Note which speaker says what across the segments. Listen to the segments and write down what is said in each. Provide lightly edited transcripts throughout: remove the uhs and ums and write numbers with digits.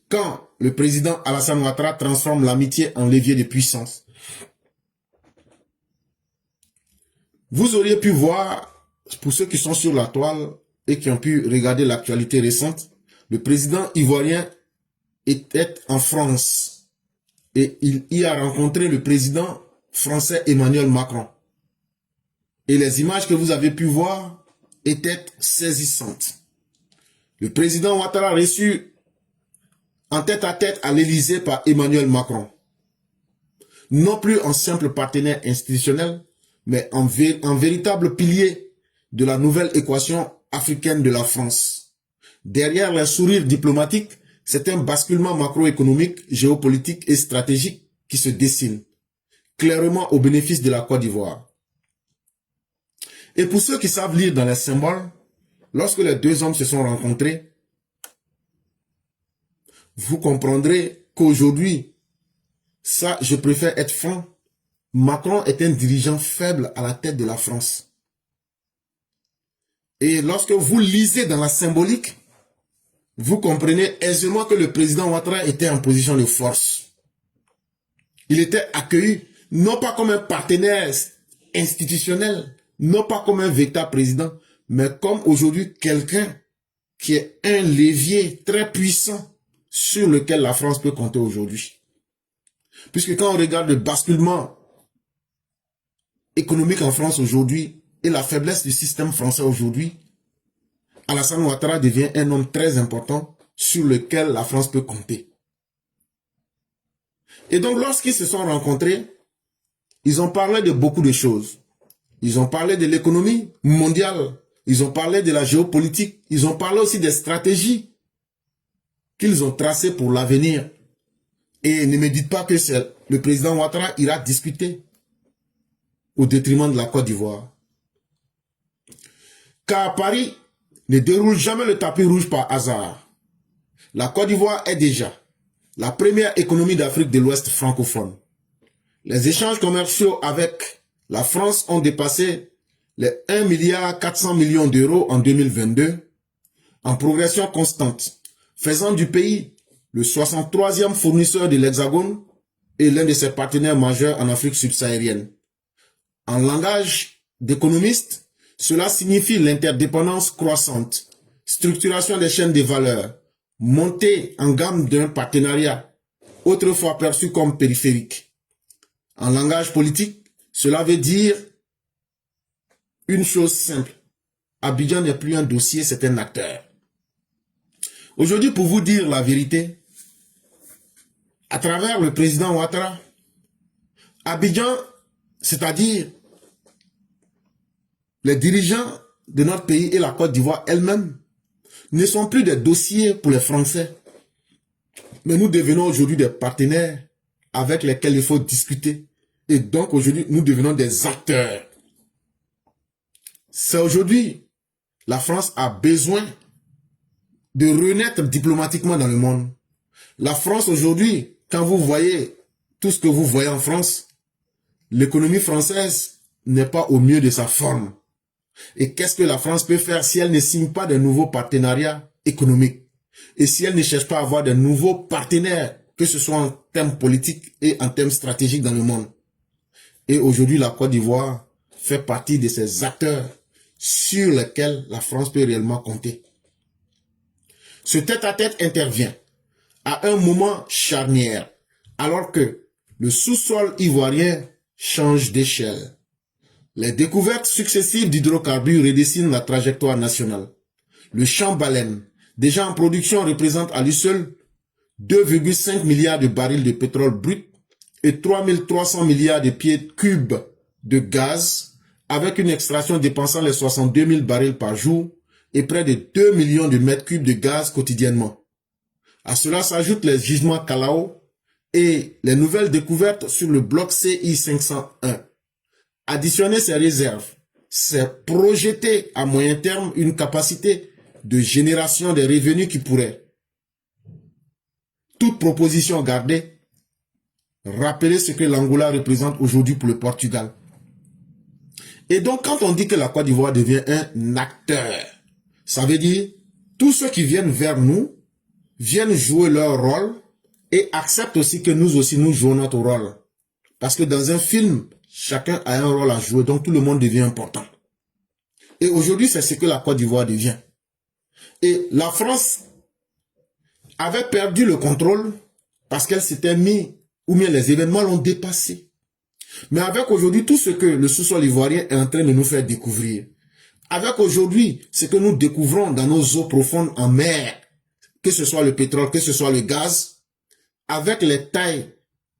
Speaker 1: Quand le président Alassane Ouattara transforme l'amitié en levier de puissance, vous auriez pu voir, pour ceux qui sont sur la toile et qui ont pu regarder l'actualité récente, le président ivoirien était en France et il y a rencontré le président français Emmanuel Macron. Et les images que vous avez pu voir étaient saisissantes. Le président Ouattara reçu en tête-à-tête à l'Élysée par Emmanuel Macron. Non plus en simple partenaire institutionnel, mais en véritable pilier de la nouvelle équation africaine de la France. Derrière les sourires diplomatiques, c'est un basculement macroéconomique, géopolitique et stratégique qui se dessine, clairement au bénéfice de la Côte d'Ivoire. Et pour ceux qui savent lire dans les symboles, lorsque les deux hommes se sont rencontrés, vous comprendrez qu'aujourd'hui, ça, je préfère être franc, Macron est un dirigeant faible à la tête de la France. Et lorsque vous lisez dans la symbolique, vous comprenez aisément que le président Ouattara était en position de force. Il était accueilli, non pas comme un partenaire institutionnel, non pas comme un véritable président, mais comme aujourd'hui quelqu'un qui est un levier très puissant sur lequel la France peut compter aujourd'hui. Puisque quand on regarde le basculement économique en France aujourd'hui et la faiblesse du système français aujourd'hui, Alassane Ouattara devient un homme très important sur lequel la France peut compter. Et donc lorsqu'ils se sont rencontrés, ils ont parlé de beaucoup de choses. Ils ont parlé de l'économie mondiale, ils ont parlé de la géopolitique, ils ont parlé aussi des stratégies qu'ils ont tracées pour l'avenir. Et ne me dites pas que le président Ouattara ira discuter au détriment de la Côte d'Ivoire. Car Paris ne déroule jamais le tapis rouge par hasard. La Côte d'Ivoire est déjà la première économie d'Afrique de l'Ouest francophone. Les échanges commerciaux avec la France ont dépassé les 1,4 milliard d'euros en 2022, en progression constante, faisant du pays le 63e fournisseur de l'Hexagone et l'un de ses partenaires majeurs en Afrique subsaharienne. En langage d'économiste, cela signifie l'interdépendance croissante, structuration des chaînes de valeur, montée en gamme d'un partenariat, autrefois perçu comme périphérique. En langage politique, cela veut dire une chose simple. Abidjan n'est plus un dossier, c'est un acteur. Aujourd'hui, pour vous dire la vérité, à travers le président Ouattara, Abidjan, c'est-à-dire les dirigeants de notre pays et la Côte d'Ivoire elle-même, ne sont plus des dossiers pour les Français. Mais nous devenons aujourd'hui des partenaires avec lesquels il faut discuter. Et donc aujourd'hui, nous devenons des acteurs. C'est aujourd'hui, la France a besoin de renaître diplomatiquement dans le monde. La France aujourd'hui, quand vous voyez tout ce que vous voyez en France, l'économie française n'est pas au mieux de sa forme. Et qu'est-ce que la France peut faire si elle ne signe pas de nouveaux partenariats économiques? Et si elle ne cherche pas à avoir de nouveaux partenaires, que ce soit en termes politiques et en termes stratégiques dans le monde? Et aujourd'hui, la Côte d'Ivoire fait partie de ces acteurs sur lesquels la France peut réellement compter. Ce tête-à-tête intervient à un moment charnière, alors que le sous-sol ivoirien change d'échelle. Les découvertes successives d'hydrocarbures redessinent la trajectoire nationale. Le champ baleine, déjà en production, représente à lui seul 2,5 milliards de barils de pétrole brut et 3300 milliards de pieds cubes de gaz, avec une extraction dépensant les 62 000 barils par jour et près de 2 millions de mètres cubes de gaz quotidiennement. À cela s'ajoutent les gisements Kalao et les nouvelles découvertes sur le bloc CI 501. Additionner ces réserves, c'est projeter à moyen terme une capacité de génération des revenus qui pourrait, toute proposition gardée, rappeler ce que l'Angola représente aujourd'hui pour le Portugal. Et donc, quand on dit que la Côte d'Ivoire devient un acteur, Ça veut dire, tous ceux qui viennent vers nous, viennent jouer leur rôle et acceptent aussi que nous aussi, nous jouons notre rôle. Parce que dans un film, chacun a un rôle à jouer, donc tout le monde devient important. Et aujourd'hui, c'est ce que la Côte d'Ivoire devient. Et la France avait perdu le contrôle parce qu'elle s'était mis, ou bien les événements l'ont dépassé. Mais avec aujourd'hui tout ce que le sous-sol ivoirien est en train de nous faire découvrir, avec aujourd'hui ce que nous découvrons dans nos eaux profondes en mer, que ce soit le pétrole, que ce soit le gaz, avec les tailles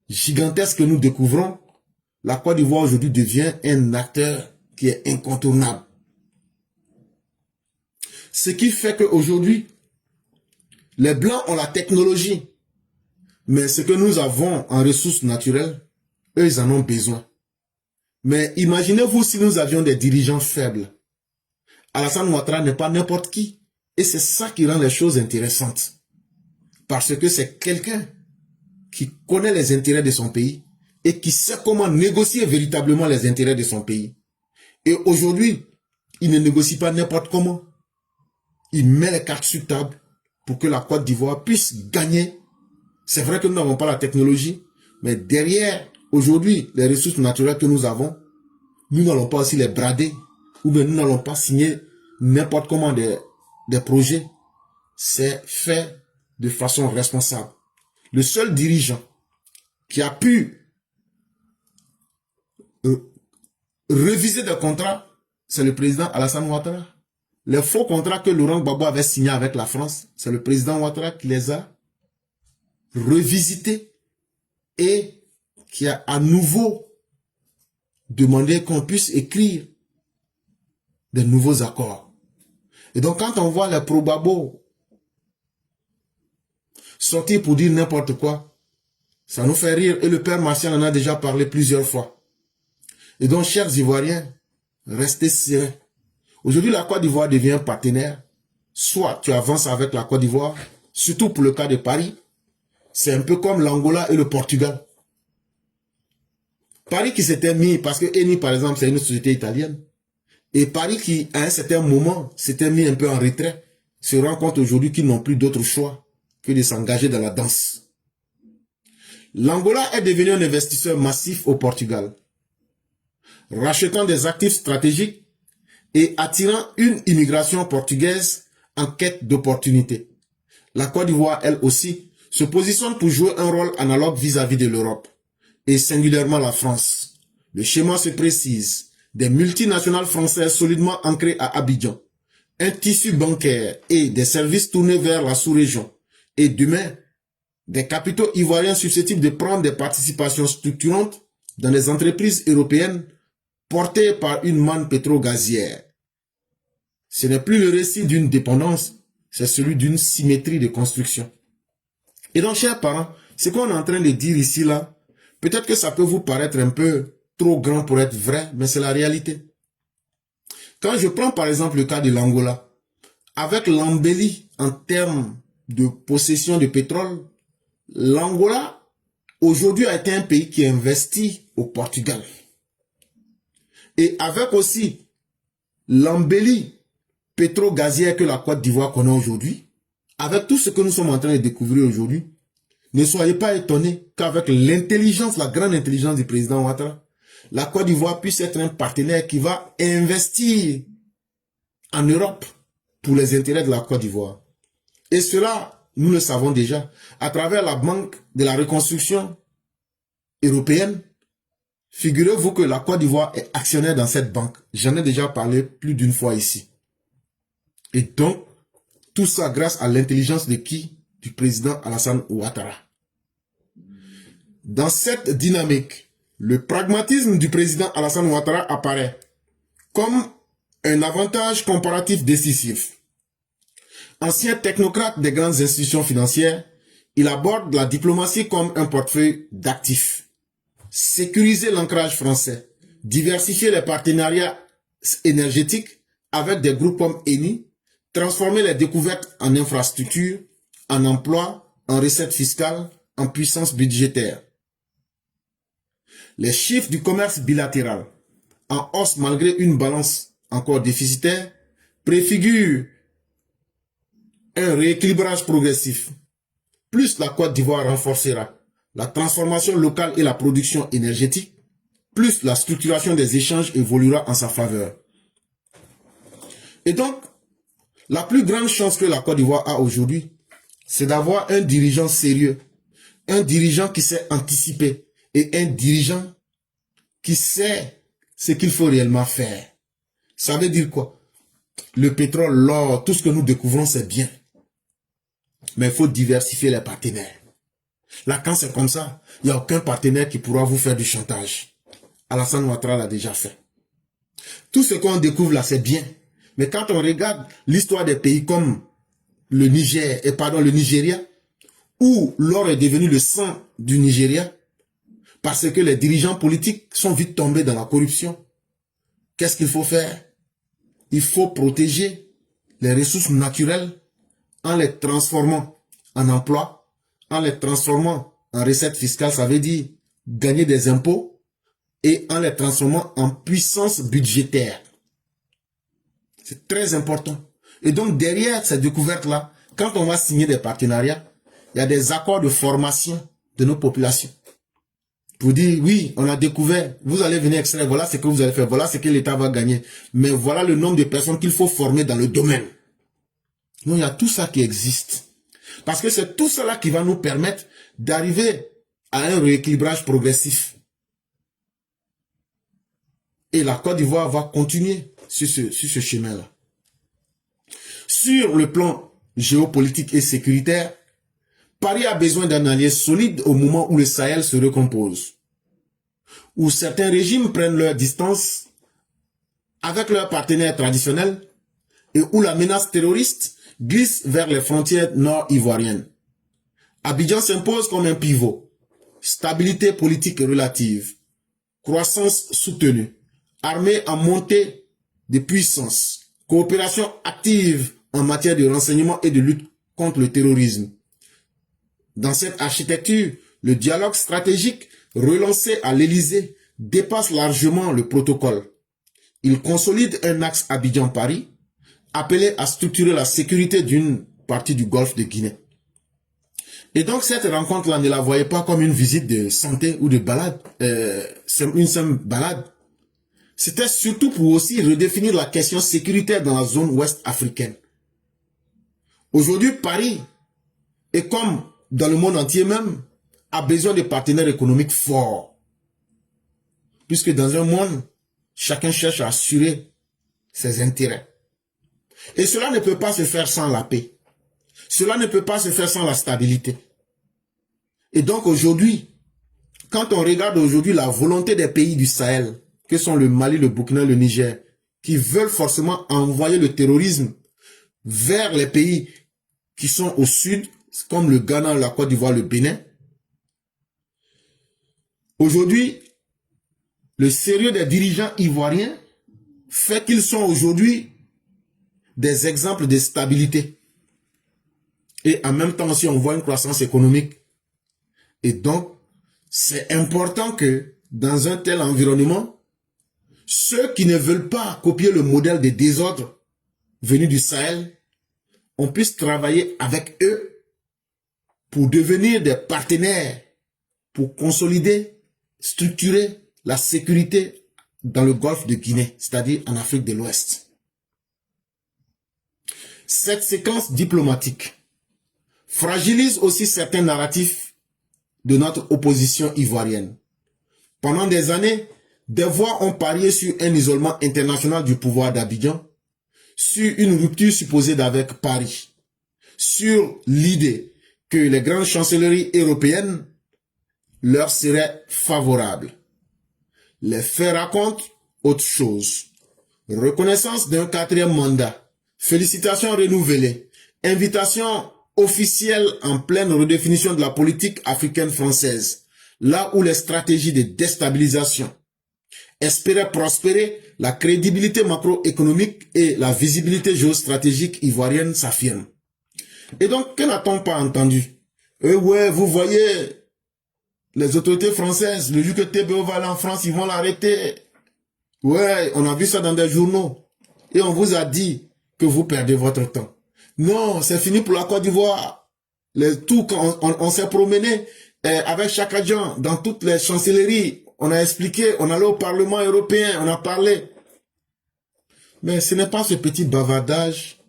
Speaker 1: gigantesques que nous découvrons, la Côte d'Ivoire aujourd'hui devient un acteur qui est incontournable. Ce qui fait qu'aujourd'hui, les Blancs ont la technologie, mais ce que nous avons en ressources naturelles, eux, ils en ont besoin. Mais imaginez-vous si nous avions des dirigeants faibles. Alassane Ouattara n'est pas n'importe qui. Et c'est ça qui rend les choses intéressantes. Parce que c'est quelqu'un qui connaît les intérêts de son pays et qui sait comment négocier véritablement les intérêts de son pays. Et aujourd'hui, il ne négocie pas n'importe comment. Il met les cartes sur table pour que la Côte d'Ivoire puisse gagner. C'est vrai que nous n'avons pas la technologie, mais derrière, aujourd'hui, les ressources naturelles que nous avons, nous n'allons pas aussi les brader, ou bien nous n'allons pas signer n'importe comment des projets. C'est fait de façon responsable. Le seul dirigeant qui a pu réviser des contrats, c'est le président Alassane Ouattara. Les faux contrats que Laurent Gbagbo avait signés avec la France, c'est le président Ouattara qui les a revisités et qui a à nouveau demandé qu'on puisse écrire de nouveaux accords. Et donc quand on voit les pro-Gbagbo sortir pour dire n'importe quoi, ça nous fait rire. Et le père Martial en a déjà parlé plusieurs fois. Et donc, chers Ivoiriens, restez sereins. Aujourd'hui, la Côte d'Ivoire devient partenaire. Soit tu avances avec la Côte d'Ivoire, surtout pour le cas de Paris. C'est un peu comme l'Angola et le Portugal. Paris qui s'était mis, parce que Eni, par exemple, c'est une société italienne. Et Paris qui, à un certain moment, s'était mis un peu en retrait, se rend compte aujourd'hui qu'ils n'ont plus d'autre choix que de s'engager dans la danse. L'Angola est devenu un investisseur massif au Portugal, rachetant des actifs stratégiques et attirant une immigration portugaise en quête d'opportunités. La Côte d'Ivoire, elle aussi, se positionne pour jouer un rôle analogue vis-à-vis de l'Europe, et singulièrement la France. Le schéma se précise, des multinationales françaises solidement ancrées à Abidjan, un tissu bancaire et des services tournés vers la sous-région, et demain, des capitaux ivoiriens susceptibles de prendre des participations structurantes dans les entreprises européennes portées par une manne pétro-gazière. Ce n'est plus le récit d'une dépendance, c'est celui d'une symétrie de construction. Et donc, chers parents, ce qu'on est en train de dire ici, là, peut-être que ça peut vous paraître un peu trop grand pour être vrai, mais c'est la réalité. Quand je prends par exemple le cas de l'Angola, avec l'embellie en termes de possession de pétrole, l'Angola, aujourd'hui, a été un pays qui investit au Portugal. Et avec aussi l'embellie pétro-gazière que la Côte d'Ivoire connaît aujourd'hui, avec tout ce que nous sommes en train de découvrir aujourd'hui, ne soyez pas étonnés qu'avec l'intelligence, la grande intelligence du président Ouattara, la Côte d'Ivoire puisse être un partenaire qui va investir en Europe pour les intérêts de la Côte d'Ivoire. Et cela, nous le savons déjà, à travers la Banque de la reconstruction européenne. Figurez-vous que la Côte d'Ivoire est actionnaire dans cette banque. J'en ai déjà parlé plus d'une fois ici. Et donc, tout ça grâce à l'intelligence de qui? Du président Alassane Ouattara. Dans cette dynamique, le pragmatisme du président Alassane Ouattara apparaît comme un avantage comparatif décisif. Ancien technocrate des grandes institutions financières, il aborde la diplomatie comme un portefeuille d'actifs. Sécuriser l'ancrage français, diversifier les partenariats énergétiques avec des groupes comme Eni, transformer les découvertes en infrastructures, en emploi, en recettes fiscales, en puissance budgétaire. Les chiffres du commerce bilatéral, en hausse malgré une balance encore déficitaire, préfigurent un rééquilibrage progressif, plus la Côte d'Ivoire renforcera la transformation locale et la production énergétique, plus la structuration des échanges évoluera en sa faveur. Et donc, la plus grande chance que la Côte d'Ivoire a aujourd'hui, c'est d'avoir un dirigeant sérieux, un dirigeant qui sait anticiper et un dirigeant qui sait ce qu'il faut réellement faire. Ça veut dire quoi? Le pétrole, l'or, tout ce que nous découvrons, c'est bien. Mais il faut diversifier les partenaires. Là, quand c'est comme ça, il n'y a aucun partenaire qui pourra vous faire du chantage. Alassane Ouattara l'a déjà fait. Tout ce qu'on découvre là, c'est bien. Mais quand on regarde l'histoire des pays comme le Nigeria, où l'or est devenu le sang du Nigeria, parce que les dirigeants politiques sont vite tombés dans la corruption, qu'est-ce qu'il faut faire? Il faut protéger les ressources naturelles en les transformant en emploi, en les transformant en recettes fiscales, ça veut dire gagner des impôts, et en les transformant en puissance budgétaire. C'est très important. Et donc derrière cette découverte-là, quand on va signer des partenariats, il y a des accords de formation de nos populations. Pour dire, oui, on a découvert, vous allez venir extraire, voilà ce que vous allez faire, voilà ce que l'État va gagner. Mais voilà le nombre de personnes qu'il faut former dans le domaine. Donc il y a tout ça qui existe. Parce que c'est tout cela qui va nous permettre d'arriver à un rééquilibrage progressif. Et la Côte d'Ivoire va continuer sur ce chemin-là. Sur le plan géopolitique et sécuritaire, Paris a besoin d'un allié solide au moment où le Sahel se recompose, où certains régimes prennent leur distance avec leurs partenaires traditionnels et où la menace terroriste glisse vers les frontières nord-ivoiriennes. Abidjan s'impose comme un pivot. Stabilité politique relative, croissance soutenue, armée en montée de puissance, coopération active en matière de renseignement et de lutte contre le terrorisme. Dans cette architecture, le dialogue stratégique relancé à l'Élysée dépasse largement le protocole. Il consolide un axe Abidjan-Paris, appelé à structurer la sécurité d'une partie du golfe de Guinée. Et donc cette rencontre-là, ne la voyez pas comme une visite de santé ou de balade, une simple balade. C'était surtout pour aussi redéfinir la question sécuritaire dans la zone ouest africaine. Aujourd'hui, Paris, et comme dans le monde entier même, a besoin de partenaires économiques forts. Puisque dans un monde, chacun cherche à assurer ses intérêts. Et cela ne peut pas se faire sans la paix. Cela ne peut pas se faire sans la stabilité. Et donc aujourd'hui, quand on regarde aujourd'hui la volonté des pays du Sahel, que sont le Mali, le Burkina, le Niger, qui veulent forcément envoyer le terrorisme vers les pays qui sont au sud, comme le Ghana, la Côte d'Ivoire, le Bénin. Aujourd'hui, le sérieux des dirigeants ivoiriens fait qu'ils sont aujourd'hui des exemples de stabilité. Et en même temps aussi, on voit une croissance économique. Et donc, c'est important que dans un tel environnement, ceux qui ne veulent pas copier le modèle des désordres venus du Sahel, on puisse travailler avec eux pour devenir des partenaires, pour consolider, structurer la sécurité dans le golfe de Guinée, c'est-à-dire en Afrique de l'Ouest. Cette séquence diplomatique fragilise aussi certains narratifs de notre opposition ivoirienne. Pendant des années, des voix ont parié sur un isolement international du pouvoir d'Abidjan, sur une rupture supposée d'avec Paris, sur l'idée que les grandes chancelleries européennes leur seraient favorables. Les faits racontent autre chose. Reconnaissance d'un 4e mandat, félicitations renouvelées, invitation officielle en pleine redéfinition de la politique africaine française, là où les stratégies de déstabilisation espéraient prospérer, la crédibilité macroéconomique et la visibilité géostratégique ivoirienne s'affirment. Et donc, que n'a-t-on pas entendu? Ouais, vous voyez, les autorités françaises, le jour que TBO va aller en France, ils vont l'arrêter. Ouais, on a vu ça dans des journaux. Et on vous a dit que vous perdez votre temps. Non, c'est fini pour la Côte d'Ivoire. On s'est promené avec Chaka Dian dans toutes les chancelleries. On a expliqué, on allait au Parlement européen, on a parlé. Mais ce n'est pas ce petit bavardage.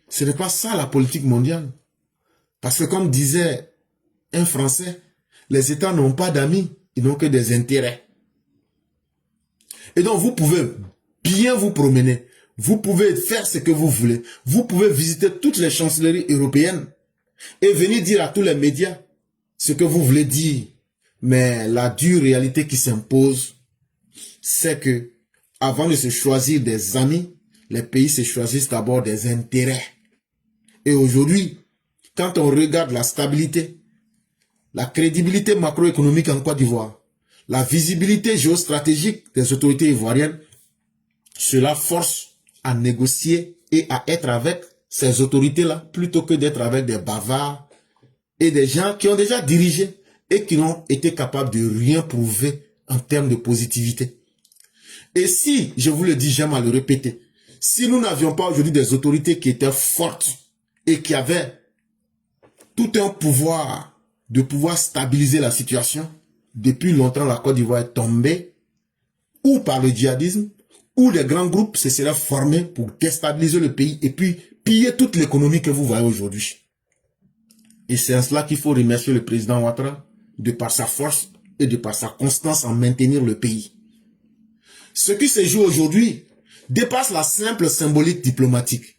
Speaker 1: Ce n'est pas ça la politique mondiale. Parce que comme disait un Français, les États n'ont pas d'amis, ils n'ont que des intérêts. Et donc vous pouvez bien vous promener. Vous pouvez faire ce que vous voulez. Vous pouvez visiter toutes les chancelleries européennes et venir dire à tous les médias ce que vous voulez dire. Mais la dure réalité qui s'impose, c'est que avant de se choisir des amis, les pays se choisissent d'abord des intérêts. Et aujourd'hui, quand on regarde la stabilité, la crédibilité macroéconomique en Côte d'Ivoire, la visibilité géostratégique des autorités ivoiriennes, cela force à négocier et à être avec ces autorités-là plutôt que d'être avec des bavards et des gens qui ont déjà dirigé et qui n'ont été capables de rien prouver en termes de positivité. Et si, je vous le dis, j'aime à le répéter, si nous n'avions pas aujourd'hui des autorités qui étaient fortes et qui avaient tout un pouvoir de pouvoir stabiliser la situation, depuis longtemps la Côte d'Ivoire est tombée, ou par le djihadisme, où les grands groupes se seraient formés pour déstabiliser le pays et puis piller toute l'économie que vous voyez aujourd'hui. Et c'est en cela qu'il faut remercier le président Ouattara de par sa force et de par sa constance en maintenir le pays. Ce qui se joue aujourd'hui dépasse la simple symbolique diplomatique.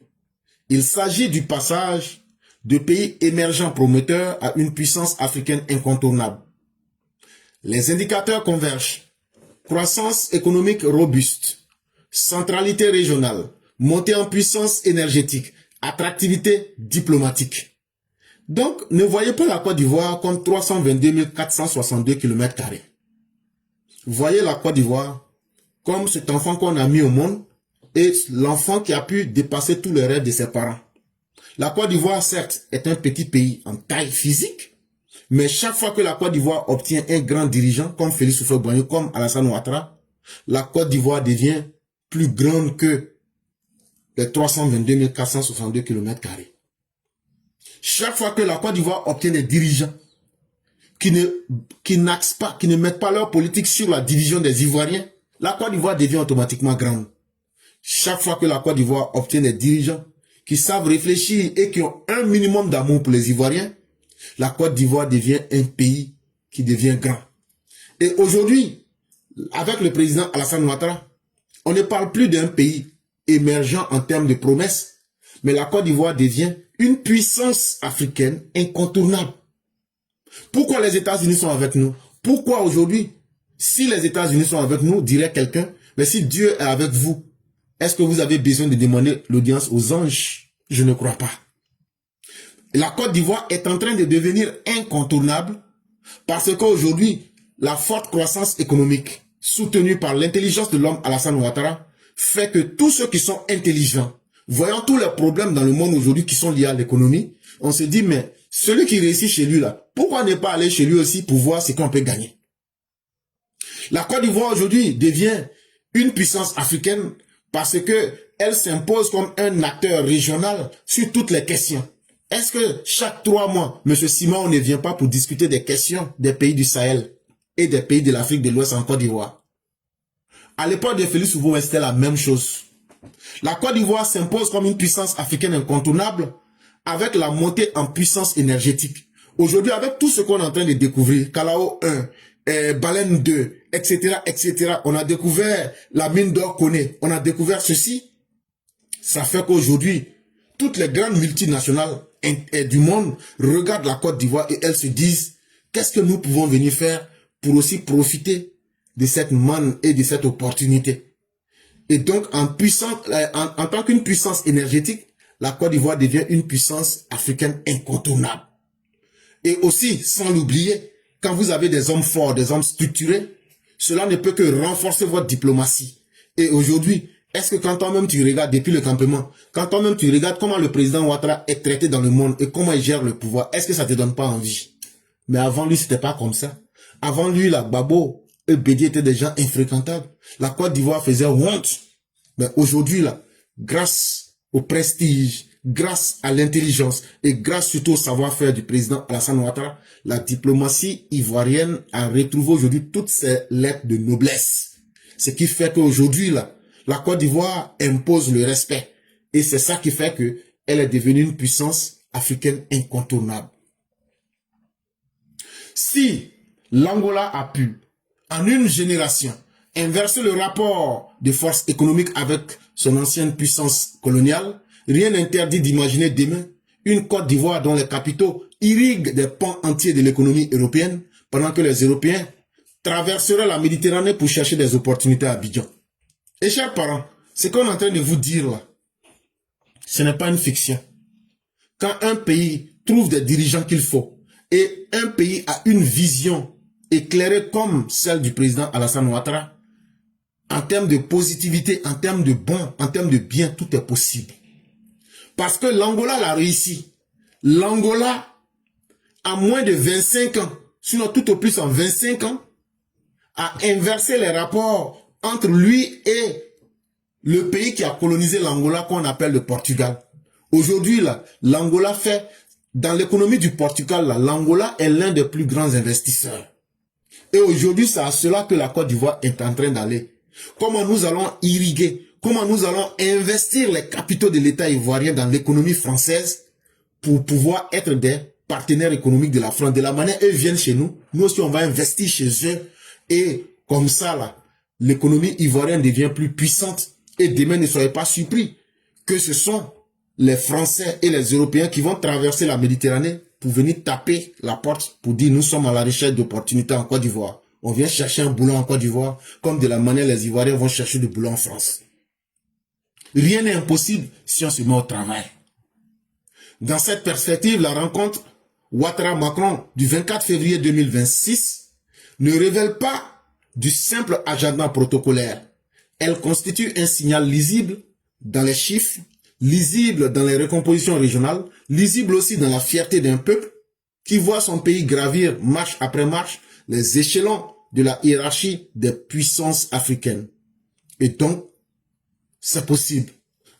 Speaker 1: Il s'agit du passage de pays émergents prometteurs à une puissance africaine incontournable. Les indicateurs convergent. Croissance économique robuste, centralité régionale, montée en puissance énergétique, attractivité diplomatique. Donc, ne voyez pas la Côte d'Ivoire comme 322 462 km². Voyez la Côte d'Ivoire comme cet enfant qu'on a mis au monde et l'enfant qui a pu dépasser tous les rêves de ses parents. La Côte d'Ivoire, certes, est un petit pays en taille physique, mais chaque fois que la Côte d'Ivoire obtient un grand dirigeant comme Félix Houphouët-Boigny, comme Alassane Ouattara, la Côte d'Ivoire devient plus grande que les 322 462 km². Chaque fois que la Côte d'Ivoire obtient des dirigeants qui n'axent pas, qui ne mettent pas leur politique sur la division des Ivoiriens, la Côte d'Ivoire devient automatiquement grande. Chaque fois que la Côte d'Ivoire obtient des dirigeants qui savent réfléchir et qui ont un minimum d'amour pour les Ivoiriens, la Côte d'Ivoire devient un pays qui devient grand. Et aujourd'hui, avec le président Alassane Ouattara, on ne parle plus d'un pays émergent en termes de promesses, mais la Côte d'Ivoire devient une puissance africaine incontournable. Pourquoi les États-Unis sont avec nous? Pourquoi aujourd'hui, si les États-Unis sont avec nous, dirait quelqu'un, mais si Dieu est avec vous, est-ce que vous avez besoin de demander l'audience aux anges? Je ne crois pas. La Côte d'Ivoire est en train de devenir incontournable parce qu'aujourd'hui, la forte croissance économique soutenue par l'intelligence de l'homme Alassane Ouattara fait que tous ceux qui sont intelligents, voyant tous les problèmes dans le monde aujourd'hui qui sont liés à l'économie, on se dit, mais celui qui réussit chez lui là, pourquoi ne pas aller chez lui aussi pour voir ce qu'on peut gagner? La Côte d'Ivoire aujourd'hui devient une puissance africaine parce que elle s'impose comme un acteur régional sur toutes les questions. Est-ce que chaque 3 mois, M. Simon ne vient pas pour discuter des questions des pays du Sahel et des pays de l'Afrique de l'Ouest en Côte d'Ivoire? À l'époque de Félix Houphouët, c'était la même chose. La Côte d'Ivoire s'impose comme une puissance africaine incontournable avec la montée en puissance énergétique. Aujourd'hui, avec tout ce qu'on est en train de découvrir, Kalao 1, Baleine 2, etc., etc., on a découvert la mine d'or Koné, on a découvert ceci. Ça fait qu'aujourd'hui, toutes les grandes multinationales du monde regardent la Côte d'Ivoire et elles se disent, qu'est-ce que nous pouvons venir faire pour aussi profiter de cette manne et de cette opportunité. Et donc, en tant qu'une puissance énergétique, la Côte d'Ivoire devient une puissance africaine incontournable. Et aussi, sans l'oublier, quand vous avez des hommes forts, des hommes structurés, cela ne peut que renforcer votre diplomatie. Et aujourd'hui, est-ce que quand toi-même tu regardes depuis le campement, quand toi-même tu regardes comment le président Ouattara est traité dans le monde et comment il gère le pouvoir, est-ce que ça te donne pas envie? Mais avant lui, c'était pas comme ça. Avant lui, la Gbagbo et Bédié étaient des gens infréquentables. La Côte d'Ivoire faisait honte. Mais aujourd'hui, là, grâce au prestige, grâce à l'intelligence et grâce surtout au savoir-faire du président Alassane Ouattara, la diplomatie ivoirienne a retrouvé aujourd'hui toutes ses lettres de noblesse. Ce qui fait qu'aujourd'hui, là, la Côte d'Ivoire impose le respect. Et c'est ça qui fait que elle est devenue une puissance africaine incontournable. Si l'Angola a pu, en une génération, inverser le rapport de force économique avec son ancienne puissance coloniale, rien n'interdit d'imaginer demain une Côte d'Ivoire dont les capitaux irriguent des pans entiers de l'économie européenne, pendant que les Européens traverseraient la Méditerranée pour chercher des opportunités à Abidjan. Et chers parents, ce qu'on est en train de vous dire là, ce n'est pas une fiction. Quand un pays trouve des dirigeants qu'il faut, et un pays a une vision éclairée comme celle du président Alassane Ouattara, en termes de positivité, en termes de bon, en termes de bien, tout est possible. Parce que l'Angola l'a réussi. L'Angola, en moins de 25 ans, sinon tout au plus en 25 ans, a inversé les rapports entre lui et le pays qui a colonisé l'Angola qu'on appelle le Portugal. Aujourd'hui, l'Angola fait, dans l'économie du Portugal, l'Angola est l'un des plus grands investisseurs. Et aujourd'hui, c'est à cela que la Côte d'Ivoire est en train d'aller. Comment nous allons irriguer, comment nous allons investir les capitaux de l'État ivoirien dans l'économie française pour pouvoir être des partenaires économiques de la France. De la manière eux viennent chez nous, nous aussi on va investir chez eux. Et comme ça, là, l'économie ivoirienne devient plus puissante. Et demain, ne soyez pas surpris que ce sont les Français et les Européens qui vont traverser la Méditerranée pour venir taper la porte pour dire nous sommes à la recherche d'opportunités en Côte d'Ivoire. On vient chercher un boulot en Côte d'Ivoire, comme de la manière les Ivoiriens vont chercher du boulot en France. Rien n'est impossible si on se met au travail. Dans cette perspective, la rencontre Ouattara-Macron du 24 février 2026 ne révèle pas du simple agenda protocolaire. Elle constitue un signal lisible dans les chiffres, lisible dans les recompositions régionales, lisible aussi dans la fierté d'un peuple qui voit son pays gravir marche après marche les échelons de la hiérarchie des puissances africaines. Et donc, c'est possible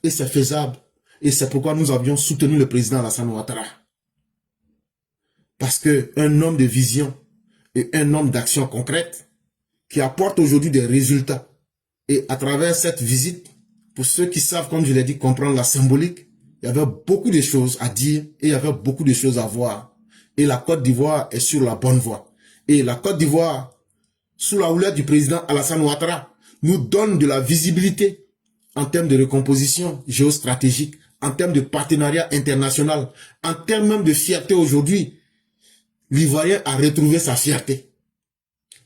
Speaker 1: et c'est faisable. Et c'est pourquoi nous avions soutenu le président Alassane Ouattara. Parce qu'un homme de vision et un homme d'action concrète qui apporte aujourd'hui des résultats. Et à travers cette visite, pour ceux qui savent, comme je l'ai dit, comprendre la symbolique, il y avait beaucoup de choses à dire et il y avait beaucoup de choses à voir. Et la Côte d'Ivoire est sur la bonne voie. Et la Côte d'Ivoire, sous la houlette du président Alassane Ouattara, nous donne de la visibilité en termes de recomposition géostratégique, en termes de partenariat international, en termes même de fierté aujourd'hui. L'Ivoirien a retrouvé sa fierté.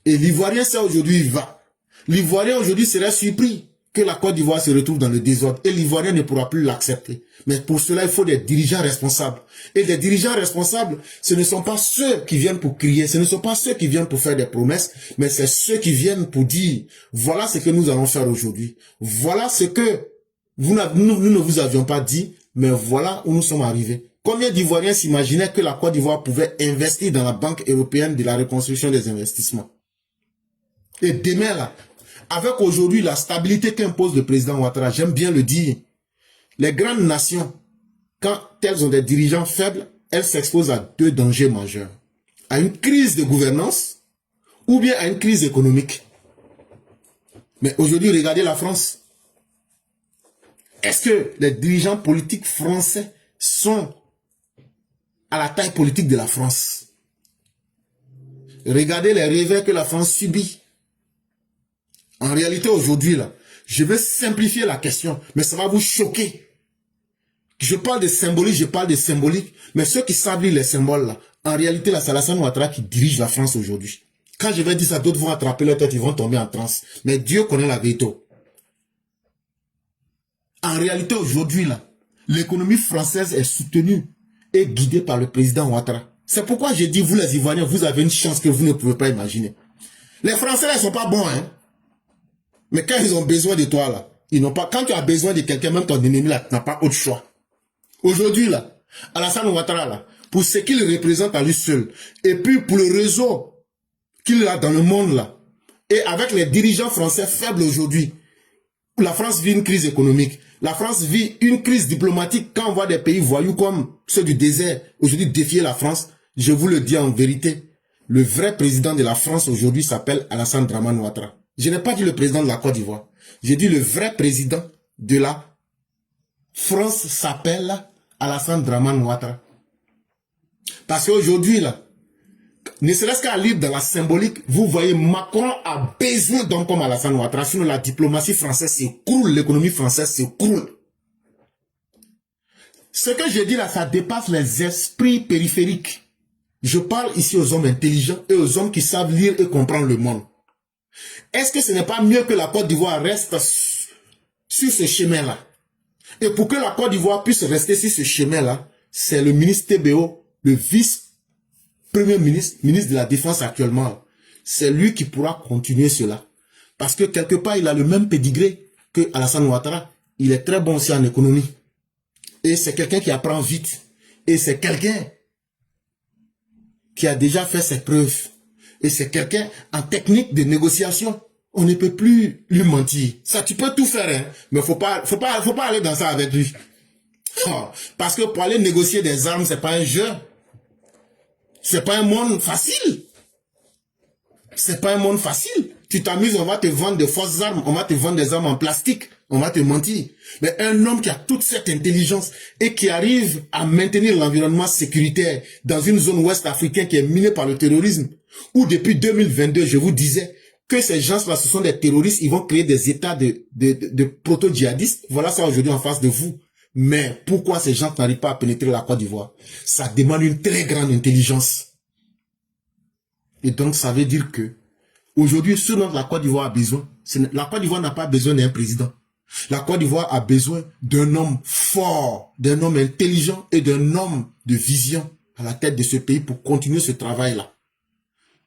Speaker 1: Et l'Ivoirien sait aujourd'hui il va. L'Ivoirien aujourd'hui serait surpris que la Côte d'Ivoire se retrouve dans le désordre. Et l'Ivoirien ne pourra plus l'accepter. Mais pour cela, il faut des dirigeants responsables. Et les dirigeants responsables, ce ne sont pas ceux qui viennent pour crier, ce ne sont pas ceux qui viennent pour faire des promesses, mais c'est ceux qui viennent pour dire, voilà ce que nous allons faire aujourd'hui. Voilà ce que nous ne vous avions pas dit, mais voilà où nous sommes arrivés. Combien d'Ivoiriens s'imaginaient que la Côte d'Ivoire pouvait investir dans la Banque européenne de la reconstruction des investissements? Et demain, là, avec aujourd'hui la stabilité qu'impose le président Ouattara, j'aime bien le dire, les grandes nations, quand elles ont des dirigeants faibles, elles s'exposent à deux dangers majeurs. À une crise de gouvernance ou bien à une crise économique. Mais aujourd'hui, regardez la France. Est-ce que les dirigeants politiques français sont à la taille politique de la France? Regardez les revers que la France subit. En réalité, aujourd'hui, là, je vais simplifier la question, mais ça va vous choquer. Je parle de symbolique, mais ceux qui savent lire les symboles, là, en réalité, là, c'est Alassane Ouattara qui dirige la France aujourd'hui. Quand je vais dire ça, d'autres vont attraper leur tête, ils vont tomber en transe. Mais Dieu connaît la vérité. En réalité, aujourd'hui, là, l'économie française est soutenue et guidée par le président Ouattara. C'est pourquoi j'ai dit, vous les Ivoiriens, vous avez une chance que vous ne pouvez pas imaginer. Les Français, là, ils sont pas bons, hein. Mais quand ils ont besoin de toi, là, ils n'ont pas, quand tu as besoin de quelqu'un, même ton ennemi, là, n'a pas autre choix. Aujourd'hui, là, Alassane Ouattara, là, pour ce qu'il représente à lui seul, et puis pour le réseau qu'il a dans le monde, là, et avec les dirigeants français faibles aujourd'hui, la France vit une crise économique. La France vit une crise diplomatique quand on voit des pays voyous comme ceux du désert aujourd'hui défier la France. Je vous le dis en vérité, le vrai président de la France aujourd'hui s'appelle Alassane Dramane Ouattara. Je n'ai pas dit le président de la Côte d'Ivoire. J'ai dit le vrai président de la France s'appelle Alassane Dramane Ouattara. Parce qu'aujourd'hui, là, ne serait-ce qu'à lire dans la symbolique, vous voyez, Macron a besoin d'hommes comme Alassane Ouattara, sinon la diplomatie française s'écroule, l'économie française s'écroule. Ce que je dis là, ça dépasse les esprits périphériques. Je parle ici aux hommes intelligents et aux hommes qui savent lire et comprendre le monde. Est-ce que ce n'est pas mieux que la Côte d'Ivoire reste sur ce chemin-là? Et pour que la Côte d'Ivoire puisse rester sur ce chemin-là, c'est le ministre TBO, le vice-premier ministre, ministre de la Défense actuellement. C'est lui qui pourra continuer cela. Parce que quelque part, il a le même pédigré que Alassane Ouattara. Il est très bon aussi en économie. Et c'est quelqu'un qui apprend vite. Et c'est quelqu'un qui a déjà fait ses preuves. Et c'est quelqu'un en technique de négociation. On ne peut plus lui mentir. Ça, tu peux tout faire, hein, mais faut pas aller dans ça avec lui. Oh, parce que pour aller négocier des armes, c'est pas un jeu. C'est pas un monde facile. C'est pas un monde facile. Tu t'amuses, on va te vendre de fausses armes, on va te vendre des armes en plastique, on va te mentir. Mais un homme qui a toute cette intelligence et qui arrive à maintenir l'environnement sécuritaire dans une zone ouest africaine qui est minée par le terrorisme, où depuis 2022, je vous disais que ces gens-là, ce sont des terroristes, ils vont créer des états de proto-djihadistes. Voilà ça aujourd'hui en face de vous. Mais pourquoi ces gens n'arrivent pas à pénétrer la Côte d'Ivoire? Ça demande une très grande intelligence. Et donc, ça veut dire que aujourd'hui, ce dont la Côte d'Ivoire a besoin, la Côte d'Ivoire n'a pas besoin d'un président. La Côte d'Ivoire a besoin d'un homme fort, d'un homme intelligent et d'un homme de vision à la tête de ce pays pour continuer ce travail-là.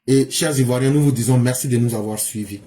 Speaker 1: Et chers Ivoiriens, nous vous disons merci de nous avoir suivis.